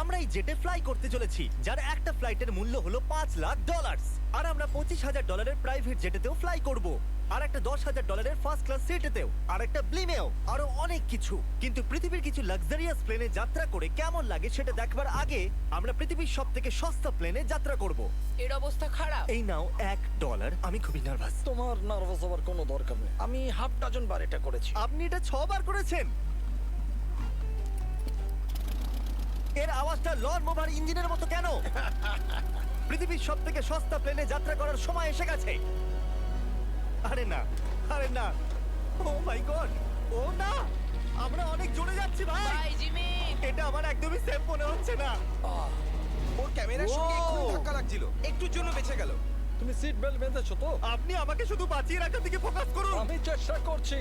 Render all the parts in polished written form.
আমরা এই জেটে ফ্লাই করতে চলেছি যার একটা ফ্লাইটের মূল্য হলো $5,00,000 আর আমরা $25,000 প্রাইভেট জেটেতেও ফ্লাই করব আর একটা $10,000 ফার্স্ট ক্লাস সিটেতেও আর একটা ব্লিমেও আরো অনেক কিছু। কিন্তু পৃথিবীর কিছু লাক্সারিয়াস প্লেনে যাত্রা করে কেমন লাগে সেটা দেখবার আগে আমরা পৃথিবীর সব থেকে সস্তা প্লেনে যাত্রা করব। এর অবস্থা খারাপ। এই নাও $1। আমি খুবই নার্ভাস। তোমার নার্ভাস হওয়ার কোনো দরকার নেই, আমি হাফ ডজন বার এটা করেছি। আপনি এটা 6 বার করেছেন। এর আওয়াজটা লন মোভার ইঞ্জিনের মতো কেন? পৃথিবীর সব থেকে সস্তা প্লেনে যাত্রা করার সময় এসে গেছে। আরে না, আরে না, ও মাই গড, ও না, আমরা অনেক জোরে যাচ্ছি ভাই। Bye Jimmy. এটা আমার একদমই সেফ মনে হচ্ছে না। ওর ক্যামেরার সঙ্গে Wow! এক্ষুনি ধাক্কা লাগছিল, একটুর জন্য বেঁচে গেল। তুমি সিট বেল্ট বেঁধেছো তো? আপনি আমাকে শুধু বাঁচিয়ে রাখার দিকে ফোকাস করুন। আমি চেষ্টা করছি।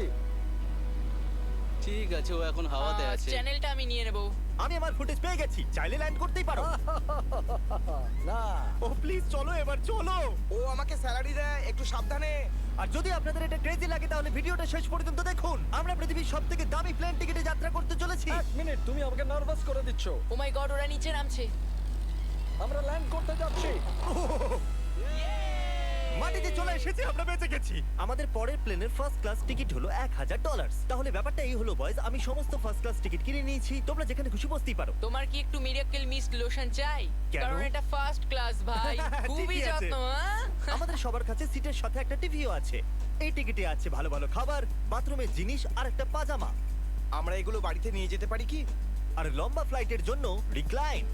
ঠিক আছে, ও এখন হাওয়াতে আছে। চ্যানেলটা আমি নিয়ে নেব। আমি আমার ফুটেজ পেয়ে গেছি, চাইলে ল্যান্ড করতেই পারো। না, ও প্লিজ চলো, এবার চলো। ও আমাকে স্যালারি দেয়, একটু সাবধানে। আর যদি আপনাদের এটা ক্রেজি লাগে তাহলে ভিডিওটা শেষ পর্যন্ত দেখুন। আমরা পৃথিবীর সব থেকে দামি প্লেন টিকেটে যাত্রা করতে চলেছি। এক মিনিট, তুমি আমাকে নার্ভাস করে দিচ্ছ। ও মাই গড, ওরা নিচে নামছে। আমরা ল্যান্ড করতে যাচ্ছি। মাটিতে চলে এসেছি, আমরা বেঁচে গেছি। আমাদের পরের প্লেনের ফার্স্ট ক্লাস টিকিট হলো $1,000। তাহলে ব্যাপারটা এই হলো বয়স, আমি সমস্ত ফার্স্ট ক্লাস টিকিট কিনে নিয়েছি, তোমরা যেখানে খুশি বসতেই পারো। তোমার কি একটু মিরাকেল মিস্ট লোশন চাই? কেন? কারণ এটা ফার্স্ট ক্লাস ভাই, খুবই ঠিকই আছে। যত্ন। হ্যাঁ? আমাদের সবার কাছে সিটের সাথে একটা টিভিও আছে। এই টিকিটে আছে ভালো ভালো খাবার, বাথরুমের জিনিস আর একটা পাজামা। আমরা এগুলো বাড়িতে নিয়ে যেতে পারি কি? আর লম্বা ফ্লাইটের জন্য রিক্লাইন।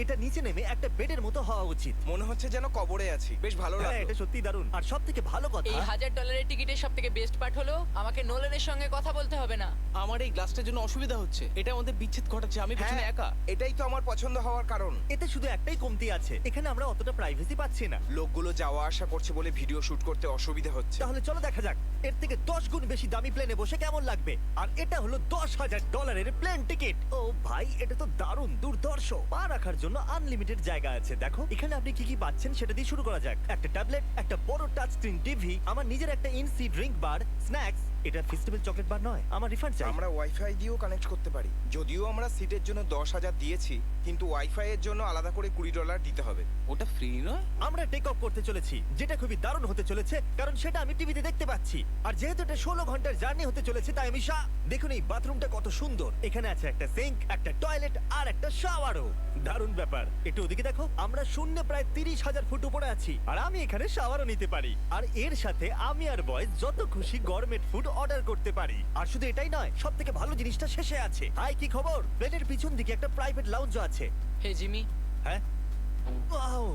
এটা নিচে নেমে একটা বেডের মতো হওয়া উচিত। মনে হচ্ছে যেন কবরে আছি, বেশ ভালো হ্যাঁ, লাগলো। এটা সত্যি দারুণ। আর সব থেকে ভালো কথা, এই $1,000 টিকিটের সব থেকে বেস্ট পার্ট হলো আমাকে নোলানের সঙ্গে কথা বলতে হবে না। আমার এই গ্লাসটার জন্য অসুবিধা হচ্ছে, এটা আমাদের বিচ্ছেদ ঘটাচ্ছে। আমি পেছনে হ্যাঁ, একা। এটাই তো আমার পছন্দ হওয়ার কারণ। এতে শুধু একটাই কমতি আছে, এখানে আমরা অতটা প্রাইভেসি পাচ্ছি না। লোকগুলো যাওয়া আসা করছে বলে ভিডিও শুট করতে অসুবিধা হচ্ছে। তাহলে চলো দেখা যাক এর থেকে 10 গুণ বেশি দামি প্লেনে বসে কেমন লাগবে। আর এটা হলো $10,000 প্লেন টিকিট। ও ভাই, এটা তো দারুণ দুর্ধর্ষ। পা রাখার জন্য আনলিমিটেড জায়গা আছে। দেখো এখানে আপনি কি কি পাচ্ছেন সেটা দিয়ে শুরু করা যাক। একটা ট্যাবলেট, একটা বড় টাচ স্ক্রিন টিভি, আমার নিজের একটা ইনসি ড্রিঙ্ক বার, স্ন্যাক্স। এটা ফেস্টিভ্যাল চকলেট বার নয়, আমার রিফান্ড চাই। আমরা ওয়াইফাই দিয়েও কানেক্ট করতে পারি। যদিও আমরা সিটের জন্য 10,000 দিয়েছি, কিন্তু ওয়াইফাই এর জন্য আলাদা করে $20 দিতে হবে। ওটা ফ্রি নয়? আমরা টেক অফ করতে চলেছি, যেটা খুবই দারুণ হতে চলেছে কারণ সেটা আমি টিভিতে দেখতে পাচ্ছি। আর যেহেতু এটা 16 ঘন্টার জার্নি হতে চলেছে তাই আমি দেখুন এই বাথরুমটা কত সুন্দর। এখানে আছে একটা সিঙ্ক, একটা টয়লেট আর একটা শাওয়ারও। দারুণ ব্যাপার। একটু ওদিকে দেখো, আমরা শূন্য প্রায় 30,000 ফুট উপরে আছি আর আমি এখানে শাওয়ারও নিতে পারি। আর এর সাথে আমি আর বয়স যত খুশি গরমেট ফুড অর্ডার করতে পারি। আর শুধু এটাই নয়, সব থেকে ভালো জিনিসটা শেষে আছে। হাই, কি খবর? প্লেনের পিছন দিকে একটা প্রাইভেট লাউঞ্জও আছে। হে জিমি, হ্যাঁ, ওয়াও,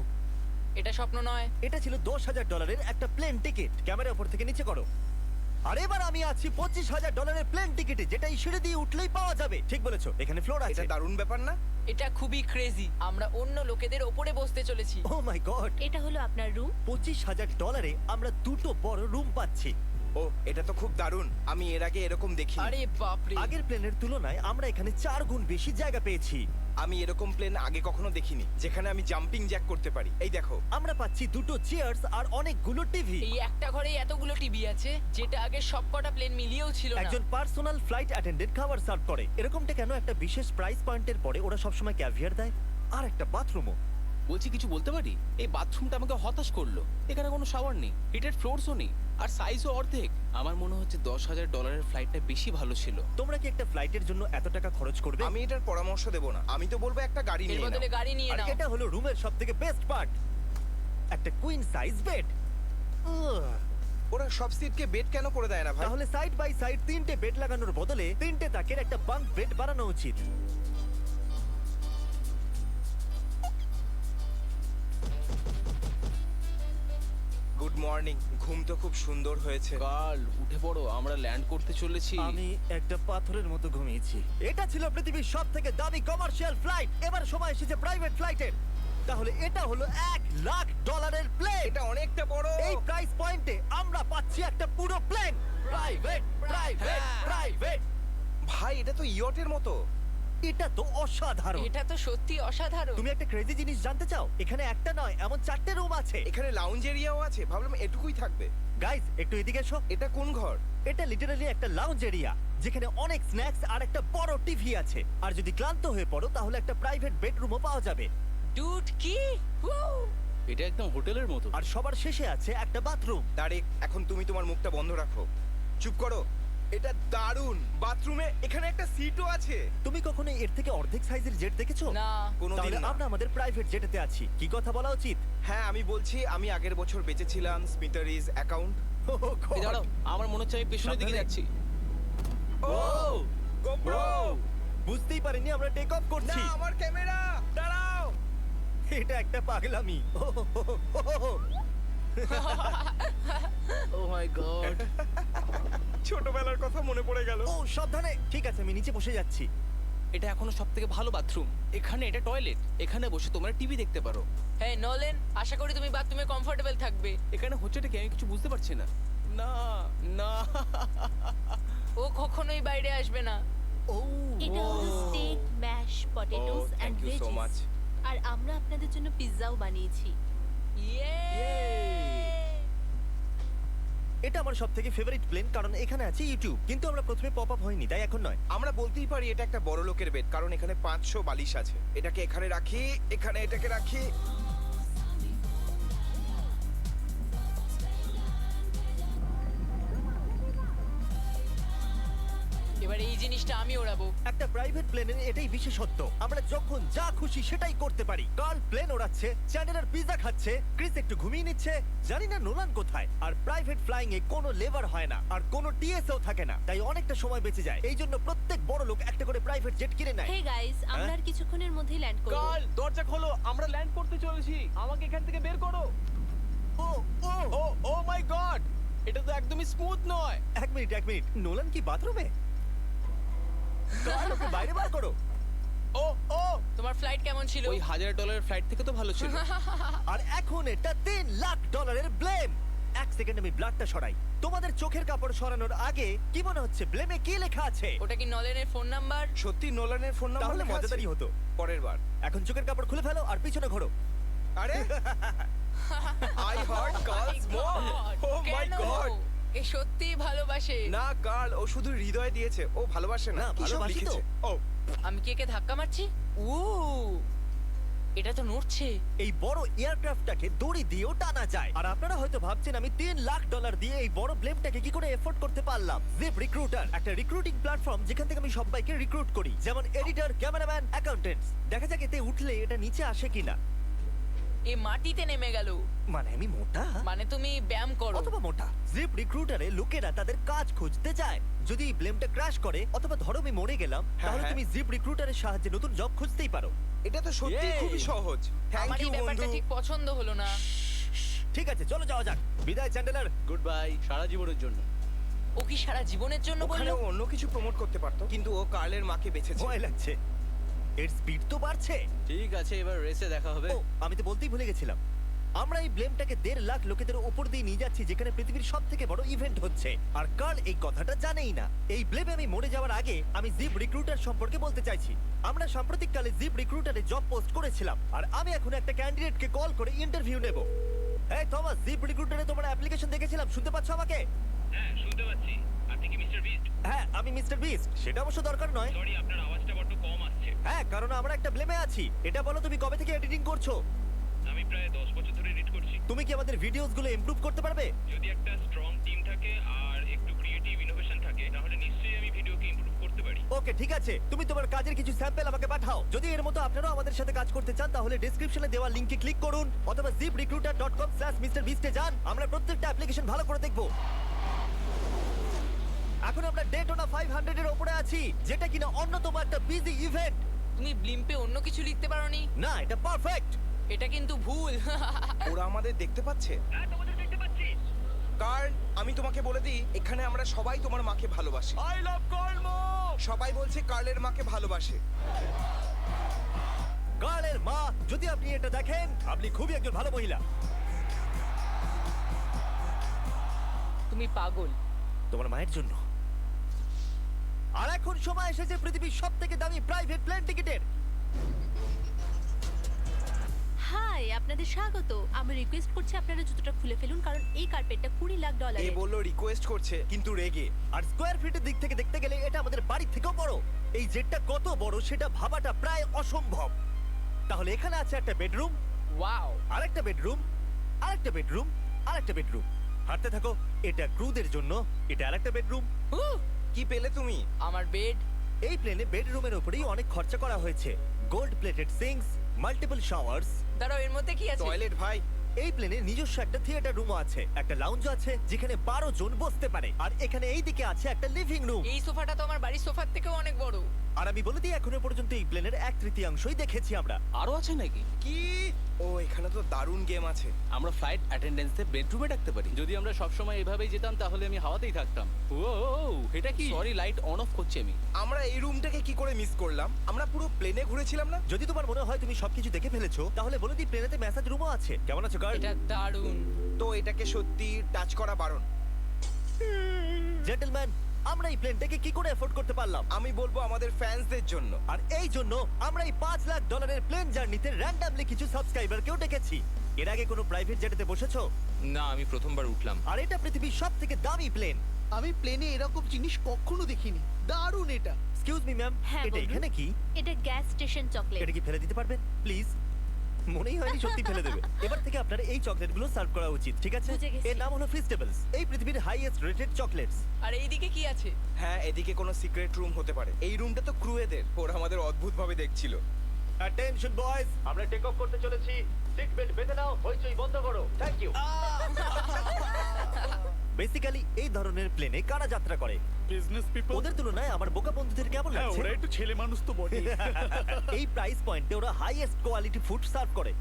এটা স্বপ্ন নয়। এটা ছিল $10,000 একটা প্লেন টিকিট। ক্যামেরা উপর থেকে নিচে করো। আর এবার আমি আছি $25,000 প্লেন টিকিটে, যেটা এই সিঁড়ি দিয়ে উঠলেই পাওয়া যাবে। ঠিক বলেছো, এখানে ফ্লোর আছে। এটা দারুণ ব্যাপার না? এটা খুবই ক্রেজি। আমরা অন্য লোকেদের ওপরে বসতে চলেছি। ও মাই গড, এটা হলো আপনার রুম। $25,000 আমরা দুটো বড় রুম পাচ্ছি। ও, এটা তো খুব দারুণ। আমি এর আগে এরকম দেখি। আরে বাপরে। আগের প্লেনের তুলনায় আমরা এখানে 4 গুণ বেশি জায়গা পেয়েছি। আমি এরকম প্লেন আগে কখনো দেখিনি যেখানে আমি জাম্পিং জ্যাক করতে পারি। এই দেখো, আমরা পাচ্ছি দুটো চেয়ার্স আর অনেকগুলো টিভি। এই একটা ঘরেই এতগুলো টিভি আছে, যেটা আগে সবকটা প্লেন মিলিয়েও ছিল না। একজন পার্সোনাল ফ্লাইট অ্যাটেন্ডেন্ট খাবার সার্ভ করে। এরকমটা কেন? একটা বিশেষ প্রাইস পয়েন্টের পরে ওরা সবসময় ক্যাভিয়ার দেয়। আর একটা বাথরুমও। বলছি, কিছু বলতে পারি? এই বাথরুমটা আমাকে হতাশ করলো। এখানে কোনো শাওয়ার নেই, হিটেড ফ্লোরসও নেই, আর সাইজও অর্ধেক। আমার মনে হচ্ছে $10,000 ফ্লাইটটা বেশি ভালো ছিল। তোমরা কি একটা ফ্লাইটের জন্য এত টাকা খরচ করবে? আমি এটার পরামর্শ দেব না। আমি তো বলবো একটা গাড়ি এর নিয়ে বদলে নাও। গাড়ি নিয়ে আর নাও। এটা হলো রুমের সবথেকে বেস্ট পার্ট, একটা কুইন সাইজ বেড। ওরা সব সিটকে বেড কেন করে দেয় না ভাই? তাহলে সাইড বাই সাইড 3টে বেড লাগানোর বদলে 3টে তাকের একটা বাঙ্ক বেড বানানো উচিত। Good morning. ঘুম তো খুব সুন্দর হয়েছে। কাল উঠে পড়ো, আমরা ল্যান্ড করতে চলেছি। আমি একটা পাথরের মতো ঘুমিয়েছি। এটা ছিল পৃথিবীর সব থেকে দামি কমার্শিয়াল ফ্লাইট। এবার সময় এসেছে প্রাইভেট ফ্লাইটের। তাহলে এটা হলো $1,00,000 প্লেন। এটা অনেকটা বড়। এই প্রাইস পয়েন্টে আমরা পাচ্ছি একটা পুরো প্লেন। Private, private, private. ভাই, এটা তো ইয়টের মতো। এটা তো অসাধারণ। এটা তো সত্যি অসাধারণ। তুমি একটা ক্রেজি জিনিস জানতে চাও? এখানে একটা নয়, এমন 4টে রুম আছে। এখানে লাউঞ্জ এরিয়াও আছে। ভাবলাম এটুকুই থাকবে। গাইজ, একটু এদিকে এসো। এটা কোন ঘর? এটা লিটারালি একটা লাউঞ্জ এরিয়া যেখানে অনেক স্ন্যাক্স আর একটা বড় টিভি আছে। আর যদি ক্লান্ত হয়ে পড়ো তাহলে একটা প্রাইভেট বেডরুমও পাওয়া যাবে। ডুড কি Woo! এটা একদম হোটেলের মতো। আর সবার শেষে আছে একটা বাথরুম। তারিক, এখন তুমি তোমার মুখটা বন্ধ রাখো। চুপ করো। এটা দারুণ। বাথরুমে এখানে একটা সিটও আছে। তুমি কখনো এর থেকে অর্ধেক সাইজের জেট দেখেছো? না কোনোদিন তাহলে না। আমরা আমাদের প্রাইভেট জেটেতে আছি, কি কথা বলা উচিত? হ্যাঁ, আমি বলছি আমি আগের বছর বেঁচেছিলাম স্মিটারিজ অ্যাকাউন্ট। এই দাঁড়াও, আমার মনে হচ্ছে আমি পেছনের দিকে সাবধানে। যাচ্ছি। ও গোপ্রো! বুঝতেই পারিনি আমরা টেক অফ না, করছি। আমার ক্যামেরা! দাঁড়াও! এটা একটা পাগলামি। ও মাই গড। ছোটবেলার কথা মনে পড়ে গেল। ও সাবধানে। ঠিক আছে, আমি নিচে বসে যাচ্ছি। এটা এখনো সবথেকে ভালো বাথরুম। এখানে এটা টয়লেট। এখানে বসে তোমরা টিভি দেখতে পারো। হ্যাঁ নোলেন, আশা করি তুমি বাথরুমে কমফোর্টেবল থাকবে। এখানে হচ্ছেটা কি আমি কিছু বুঝতে পারছি না। না না। ও কখনোই বাইরে আসবে না। ও এটা হলো steak, mash, potatoes Oh, and thank you so veggies. much. আর আমরা আপনাদের জন্য পিৎজাও বানিয়েছি। ইয়ে এটা আমার সবথেকে ফেভারিট প্লেন, কারণ এখানে আছে ইউটিউব। কিন্তু আমরা প্রথমে পপ আপ হয়নি, তাই এখন নয়। আমরা বলতেই পারি এটা একটা বড় লোকের বেড, কারণ এখানে 500 বালিশ আছে। এটাকে এখানে রাখি, এখানে এটাকে রাখি। এবার এই জিনিসটা আমি ওড়াবো। একটা প্রাইভেট প্লেনের এটাই বিশেষত্ব, আমরা যখন যা খুশি সেটাই করতে পারি। কার্ল প্লেন ওড়াচ্ছে, চ্যান্ডেলার পিৎজা খাচ্ছে, ক্রিস একটু ঘুমিয়ে নিচ্ছে, জানি না নোলান কোথায়। আর প্রাইভেট ফ্লাইং এ কোনো লেবার হয় না, আর কোনো টিএসও থাকে না, তাই অনেকটা সময় বেঁচে যায়। এই জন্য প্রত্যেক বড় লোক একটা করে প্রাইভেট জেট কিনে নেয়। হে গাইস, আমরা হ্যাঁ? আর কিছুক্ষণের মধ্যেই ল্যান্ড করব। কাল দরজা খোলো, আমরা ল্যান্ড করতে চলেছি। আমাকে এখান থেকে বের করো। ও ও ও ও মাই গড, এটা তো একদমই স্মুথ নয়। এক মিনিট, নোলান কি বাথরুমে? কার্ল, ওকে বাইরে বার করো। ও ও, তোমার ফ্লাইট কেমন ছিল? ওই $1000 ফ্লাইট থেকে তো ভালো ছিল। আর এখন এটা $3 লাখ ব্লেম। এক সেকেন্ড আমি ব্লাডটা সরাই। তোমাদের চোখের কাপড় সরানোর আগে কি মনে হচ্ছে ব্লেমে কি লেখা আছে? ওটা কি নলেনের ফোন নাম্বার? সত্যি নোলানের ফোন নাম্বার তাহলে লেখা আছে? মজাদারই হতো। পরের বার। এখন চোখের কাপড় খুলে ফেলো আর পিছনে ঘোরো। আরে আই হার্ট কার্লস মম। ও মাই কেন? গড! এ সত্যিই ভালোবাসে। না কার্ল, ও শুধু হৃদয় দিয়েছে, ও ভালোবাসে না। না, কি সব ভালোবাসি তো। লিখেছে? ও আমি কি একে ধাক্কা মারছি? ও এটা তো নড়ছে। এই বড় এয়ারক্রাফটটাকে দড়ি দিয়েও টানা যায়। আর আপনারা হয়তো ভাবছেন আমি $3 লাখ দিয়ে এই বড় ব্লেমটাকে কি করে এফোর্ড করতে পারলাম। জিপ রিক্রুটার একটা রিক্রুটিং প্ল্যাটফর্ম যেখান থেকে আমি সবাইকে রিক্রুট করি, যেমন এডিটর, ক্যামেরাম্যান, অ্যাকাউন্টেন্টস। দেখা যাক এতে উঠলে এটা নিচে আসে কিনা। এ মাটিতে নেমে গেল। মানে আমি মোটা মানে তুমি ব্যায়াম করো। অথবা মোটা। জিপ রিক্রুটারে লোকেরা তাদের কাজ খুঁজতে যায়। যদি এই ব্লেমটা ক্র্যাশ করে অথবা ধরো আমি মরে গেলাম, তাহলে হ্যাঁ। তুমি জিপ রিক্রুটারের সাহায্যে নতুন জব খুঁজতেই পারো। এটা তো সত্যি Yay! খুবই সহজ। থ্যাংক আমার ইউ এই ব্যাপারটা বন্ধু। ঠিক পছন্দ হলো না। ঠিক আছে, চলো যাওয়া যাক। বিদায় চ্যান্ডেলার। গুড বাই, সারা জীবনের জন্য। ও কি সারা জীবনের জন্য ওখানে বললো? ও অন্য কিছু প্রমোট করতে পারতো, কিন্তু ও কার্লের মাকে বেঁচেছে। ভয় লাগছে। এর স্পিড তো বাড়ছে। ঠিক আছে, এবার রেসে দেখা হবে। ও, আমি তো বলতেই ভুলে গেছিলাম। আমরা এই ব্লেমটাকে 1.5 লাখ লোকেদের উপর দিয়ে নিয়ে যাচ্ছি, যেখানে পৃথিবীর সব থেকে বড় ইভেন্ট হচ্ছে। আর কার্ল এই কথাটা জানেই না। এই ব্লেমে আমি মরে যাওয়ার আগে আমি জিপ রিক্রুটার সম্পর্কে বলতে চাইছি। আমরা সাম্প্রতিককালে জিপ রিক্রুটারে জব পোস্ট করেছিলাম, আর আমি এখন একটা ক্যান্ডিডেটকে কল করে ইন্টারভিউ নেব। এই থমাস, জিপ রিক্রুটারে তোমার অ্যাপ্লিকেশন দেখেছিলাম, শুনতে পাচ্ছ আমাকে? হ্যাঁ শুনতে পাচ্ছি। আপনি কি মিস্টার বিস্ট? হ্যাঁ, আমি মিস্টার বিস্ট। সেটা অবশ্য দরকার নয়। সরি, আপনার আওয়াজটা বড্ড কম আসছে। হ্যাঁ, কারণ আমরা একটা ব্লেমে আছি। এটা বলো, তুমি কবে থেকে এডিটিং করছো? আমি প্রায় 10 বছর ধরে এডিট করছি। তুমি কি আমাদের ভিডিওস গুলো ইমপ্রুভ করতে পারবে? যদি একটা স্ট্রং টিম থাকে আর একটু ক্রিয়েটিভ ইনোভেশন থাকে, তাহলে নিশ্চয়ই আমি ভিডিওকে ইমপ্রুভ করতে পারি। ওকে, ঠিক আছে। তুমি তোমার কাজের কিছু স্যাম্পল আমাকে পাঠাও। যদি এর মতো আপনারাও আমাদের সাথে কাজ করতে চান, তাহলে ডেসক্রিপশনে দেওয়া লিংকে ক্লিক করুন অথবা ziprecruiter.com/mrbeast এ যান। আমরা প্রত্যেকটা অ্যাপ্লিকেশন ভালো করে দেখব। এখন আমরা ডেটোনা 500 এর উপরে আছি, যেটা কিনা অন্যতম একটা বিজি ইভেন্ট। তুমি ব্লিম্পে অন্য কিছু লিখতে পারোনি? না, এটা পারফেক্ট। এটা কিন্তু ভুল। ওরা আমাদের দেখতে পাচ্ছে। হ্যাঁ, তোমাদের দেখতে পাচ্ছি। কার্ল, আমি তোমাকে বলে দিই, এখানে আমরা সবাই তোমার মাকে ভালোবাসি। আই লাভ কর্ম। সবাই বলছে কার্লের মাকে ভালোবাসে। কার্লের মা, যদি আপনি এটা দেখেন, আপনি খুবই একজন ভালো মহিলা। তুমি পাগল। তোমার মায়ের জন্য। আর এখন সময় এসেছে পৃথিবীর সবথেকে দামি প্রাইভেট প্লেন টিকেটের। হাই, আপনার আপনাদের স্বাগত। আমি রিকোয়েস্ট করছি আপনারা জুতোটা খুলে ফেলুন, কারণ এই কার্পেটটা $20 লাখ। এ বললো রিকোয়েস্ট করছে কিন্তু রেগে। আর স্কোয়ার ফিটের দিক থেকে দেখতে গেলে এটা আমাদের বাড়ির থেকেও বড়। এই জেটটা কত বড় সেটা ভাবাটা প্রায় অসম্ভব। তাহলে এখানে আছে একটা বেডরুম, ওয়াও। আরেকটা বেডরুম, আরেকটা বেডরুম, আরেকটা বেডরুম। হাঁটতে থাকো। এটা ক্রুদের জন্য, এটা আরেকটা বেডরুম। কি পেলে তুমি? আমার বেড। এই প্লেনে বেডরুমের উপরেই অনেক খরচা করা হয়েছে। Gold plated syncs, multiple showers. দাঁড়াও, এর মধ্যে কি আছে? টয়লেট ভাই। এই প্লেনে নিজস্ব একটা থিয়েটার রুমও আছে, একটা লাউঞ্জ আছে যেখানে 12 জন বসতে পারে, আর এখানে এই দিকে আছে একটা লিভিং রুম। এই সোফাটা তো আমার বাড়ির সোফার থেকেও অনেক বড়। আর আমি বলে দিই এখনো পর্যন্ত এই প্লেনের 1/3 দেখেছি আমরা। আরো আছে নাকি? কি? ও এখানে তো দারুণ গেম আছে। আমরা ফ্লাইট অ্যাটেন্ডেন্সে বেডরুমে রাখতে পারি। যদি আমরা সবসময় এভাবেই যেতাম তাহলে আমি হাওয়াতেই থাকতাম। ও এটা কি? সরি, লাইট অন অফ করছি আমি। আমরা এই রুমটাকে কি করে মিস করলাম? আমরা পুরো প্লেনে ঘুরেছিলাম না? যদি তোমার মনে হয় তুমি সবকিছু দেখে ফেলেছো, তাহলে বলে দিই প্লেনেতে ম্যাসাজ রুমও আছে। কেমন আছো গার্ল? এটা দারুণ। তো এটাকে সত্যি টাচ করা বারণ। জেন্টলম্যান, আমরা এই প্লেনটাকে কি করে এফোর্ড করতে পারলাম? আমি বলবো আমাদের ফ্যান্সদের জন্য। আর এই জন্য আমরা এই $5 লাখ প্লেন জার্নিতে র্যান্ডমলি কিছু সাবস্ক্রাইবারকেও ডেকেছি। এর আগে কোনো প্রাইভেট জেটেতে বসেছো? না, আমি প্রথমবার উঠলাম। আর এটা পৃথিবীর সবথেকে দামি প্লেন। আমি প্লেনে এরকম জিনিস কখনো দেখিনি। দারুণ এটা। এক্সকিউজ মি ম্যাম, হ্যাঁ, এটা বলুন। এখানে কি? এটা গ্যাস স্টেশন চকলেট। এটা কি ফেলে দিতে পারবেন প্লিজ? মনেই হয়নি সত্যি ফেলে দেবে। এবার থেকে আপনার এই চকলেটগুলো সার্ভ করা উচিত, ঠিক আছে? বুঝে গেছি। এর নাম হলো ফিস্টেবলস, এই পৃথিবীর হাইয়েস্ট রেটেড চকলেটস। আর এইদিকে কি আছে? হ্যাঁ, এদিকে কোনো সিক্রেট রুম হতে পারে। এই রুমটা তো ক্রুয়েদের। ওরা আমাদের অদ্ভুত ভাবে দেখছিল। অ্যাটেনশন বয়েজ, আমরা টেক অফ করতে চলেছি। সিট বেল্ট বেঁধে নাও, হইচই বন্ধ করো। Thank you. বেসিক্যালি এই ধরনের প্লেনে কারা যাত্রা করে? Business people. ওদের তুলনায় আমার বোকা বন্ধুদের কেমন হ্যাঁ, লাগছে? ওরা একটু ছেলে মানুষ তো বটে। এই প্রাইস পয়েন্টে ওরা হাইয়েস্ট কোয়ালিটি ফুড সার্ভ করে,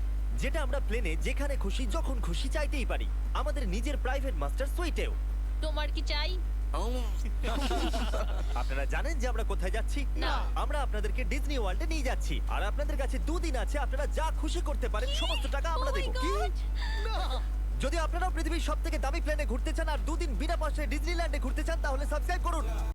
যেটা আমরা প্লেনে যেখানে খুশি যখন খুশি চাইতেই পারি। আমাদের নিজের প্রাইভেট মাস্টার সুইটেও। তোমার কি চাই? আপনারা জানেন যে আমরা কোথায় যাচ্ছি? না। আমরা আপনাদেরকে ডিজনি ওয়ার্ল্ডে নিয়ে যাচ্ছি, আর আপনাদের কাছে 2 দিন আছে। আপনারা যা খুশি করতে পারেন, সমস্ত টাকা আমরা Oh my দেবো। কি? God! যদি আপনারাও পৃথিবীর সবথেকে দামি প্লেনে ঘুরতে চান আর 2 দিন বিনা পয়সায় ডিজনিল্যান্ডে ঘুরতে চান, তাহলে সাবস্ক্রাইব করুন।